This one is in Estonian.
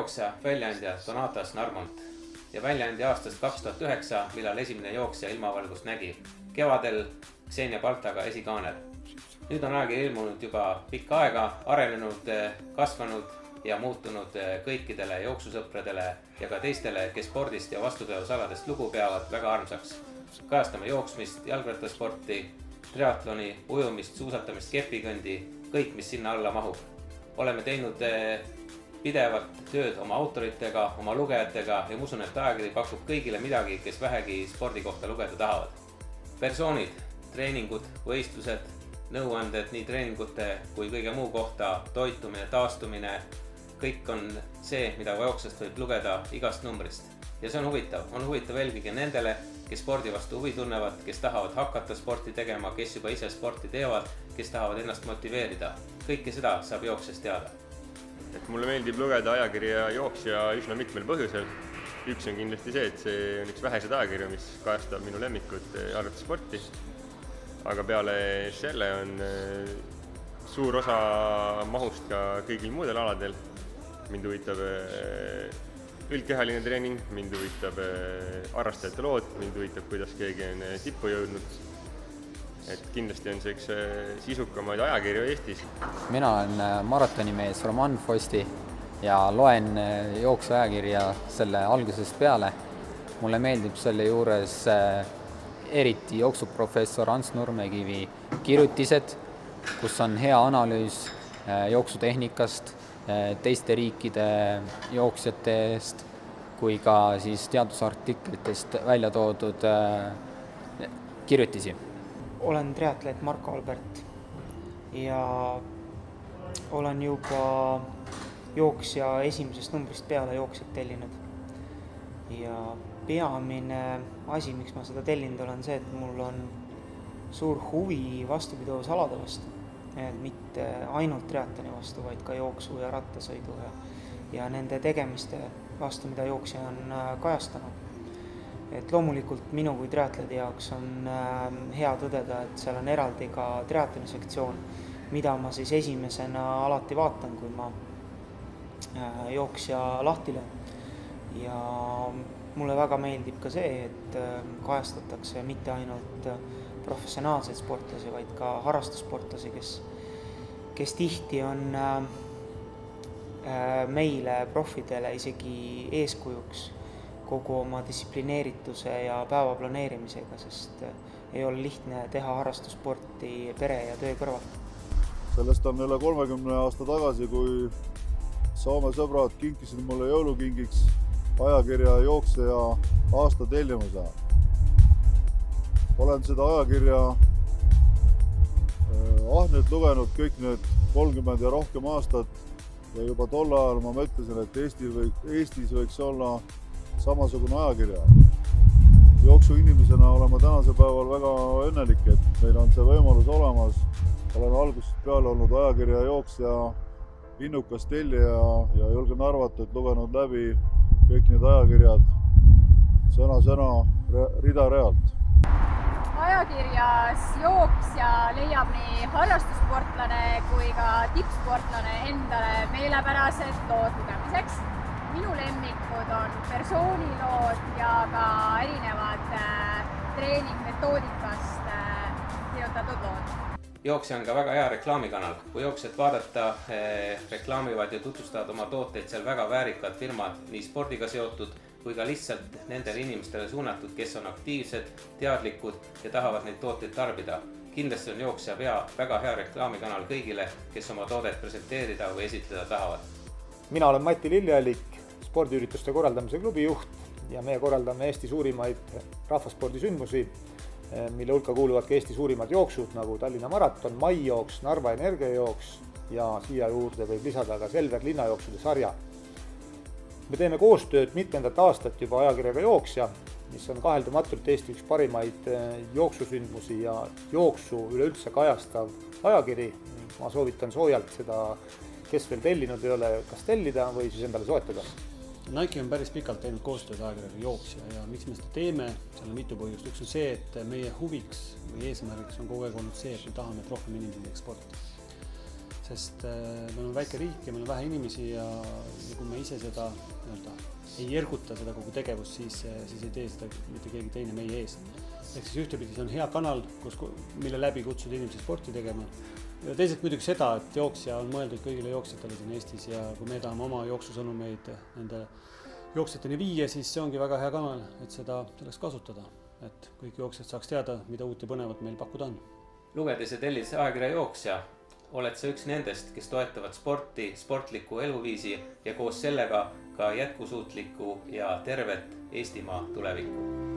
jooksja väljaandja Donatas Narmont ja väljaandja aastast 2009, millal esimene jooksja ilmavalgust nägi. Kevadel Xenia Baltaga esikaaner. Nüüd on aeg ilmunud juba pikka aega, arenenud, kasvanud ja muutunud kõikidele jooksusõpradele ja ka teistele, kes spordist ja vastupeosaladest lugu peavad, väga armsaks. Kajastame jooksmist, jalgrattasporti, triatloni, ujumist, suusatamist, kepikõndi, kõik, mis sinna alla mahub. Oleme teinud pidevalt tööd oma autoritega, oma lugejatega ja usun, et ajakiri pakub kõigile midagi, kes vähegi spordi kohta lugeda tahavad. Persoonid, treeningud, võistlused, nõuanded nii treeningute kui kõige muu kohta, toitumine, taastumine, kõik on see, mida jooksjast võib lugeda igast numbrist. Ja see on huvitav. On huvitav eelkõige nendele, kes spordi vastu huvi tunnevad, kes tahavad hakata sporti tegema, kes juba ise sporti teevad, kes tahavad ennast motiveerida. Kõike seda saab jooksjast teada. Mulle meeldib lugeda ajakirja jooksja üsna mitmel põhjusel. Üks on kindlasti see, et see on üks väheseid ajakirju, mis kajastab minu lemmikut jalgrattasporti. Aga peale selle on suur osa mahust ka kõigil muudel aladel. Mind huvitab üldkehaline treening, mind huvitab harrastajate lood, mind huvitab, kuidas keegi on tippu jõudnud. Et kindlasti on see üks sisukamaid ajakirju Eestis. Mina olen maratonimees Roman Fosti ja loen jooksu ajakirja selle algusest peale. Mulle meeldib selle juures eriti jooksuprofessor Ants Nurmekivi kirjutised, kus on hea analüüs jooksutehnikast, teiste riikide jooksjatest kui ka siis teadusartiklitest välja toodud kirjutisi. Olen triatleet Marko Albert ja olen juba jooksja esimesest numbrist peale jooksjat tellinud. Ja peamine asi, miks ma seda tellinud olen see, et mul on suur huvi vastupidavusalade vastu. Mitte ainult triatloni vastu, vaid ka jooksu ja rattasõidu ja nende tegemiste vastu, mida jooksja on kajastanud. Et loomulikult minu kui triatleti jaoks on hea tõdeda, et seal on eraldi ka triatloni sektsioon, mida ma siis esimesena alati vaatan, kui ma jooksja lahti löön. Ja mulle väga meeldib ka see, et kajastatakse mitte ainult professionaalseid sportlasi, vaid ka harrastussportlasi, kes tihti on meile profidele isegi eeskujuks kogu oma distsiplineerituse ja päeva planeerimisega, sest ei ole lihtne teha harrastussporti pere ja töö kõrvalt. Sellest on üle 30 aasta tagasi, kui Soome sõbrad kinkisid mulle jõulukingiks ajakirja jooksja aasta tellimuse. Olen seda ajakirja ahnelt lugenud kõik need 30 ja rohkem aastat ja juba tol ajal ma mõtlesin, et Eestis võiks olla samasugune ajakirja. Jooksu inimesena olen ma tänasel päeval väga õnnelik, et meil on see võimalus olemas. Olen algusest peale olnud ajakirja jooksja innukas tellija ja julgen arvata, et lugenud läbi kõik need ajakirjad sõna-sõna, rida-realt. Ajakirjas jooksja leiab nii harrastussportlane kui ka tippsportlane endale meelepärased lood lugemiseks. Minu lemmikud on persoonilood ja ka erinevad treeningmetoodikast kirjutatud lood. Jooksja on ka väga hea reklaamikanal. Kui jooksjat vaadata, reklaamivad ja tutvustavad oma tooteid seal väga väärikad firmad, nii spordiga seotud kui ka lihtsalt nendele inimestele suunatud, kes on aktiivsed, teadlikud ja tahavad neid tooteid tarbida. Kindlasti on jooksja väga hea reklaamikanal kõigile, kes oma toodet presenteerida või esitleda tahavad. Mina olen Mati Lilleallik, spordiürituste korraldamise klubi juht ja meie korraldame Eesti suurimaid rahvaspordisündmusi, mille hulka kuuluvad ka Eesti suurimad jooksud nagu Tallinna maraton, Maijooks, Narva energiajooks ja siia juurde võib lisada ka Selver linnajooksude sarja. Me teeme koostööd mitmendat aastat juba ajakirjaga Jooksja, mis on kaheldamatult Eesti üks parimaid jooksusündmusi ja jooksu üleüldse kajastav ajakiri. Ma soovitan soojalt seda, kes veel tellinud ei ole, kas tellida või siis endale soetada. Nike on päris pikalt teinud koostööd ajakirjaga Jooksja ja miks me seda teeme, seal on mitu põhjust. Üks on see, et meie huviks või eesmärgiks on kogu aeg olnud see, et me tahame, et rohkem inimesi teeks sporti. sest me oleme väike riik ja meil on vähe inimesi ja kui me ise seda nii-öelda ei erguta seda kogu tegevust, siis ei tee seda mitte keegi teine meie eest. Ehk siis ühtepidi see on hea kanal, mille läbi kutsuda inimesi sporti tegema. Ja teisalt muidugi seda, et jooksja on mõeldud kõigile jooksjatele siin Eestis ja kui me tahame oma jooksusõnumeid nende jooksjateni viia, siis see ongi väga hea kanal, et seda selleks kasutada. Et kõik jooksjad saaks teada, mida uut ja põnevat meil pakkuda on. Lugedes ja tellides ajakirja Jooksja, oled sa üks nendest, kes toetavad sporti, sportlikku eluviisi ja koos sellega ka jätkusuutlikku ja tervet Eestimaa tulevikku.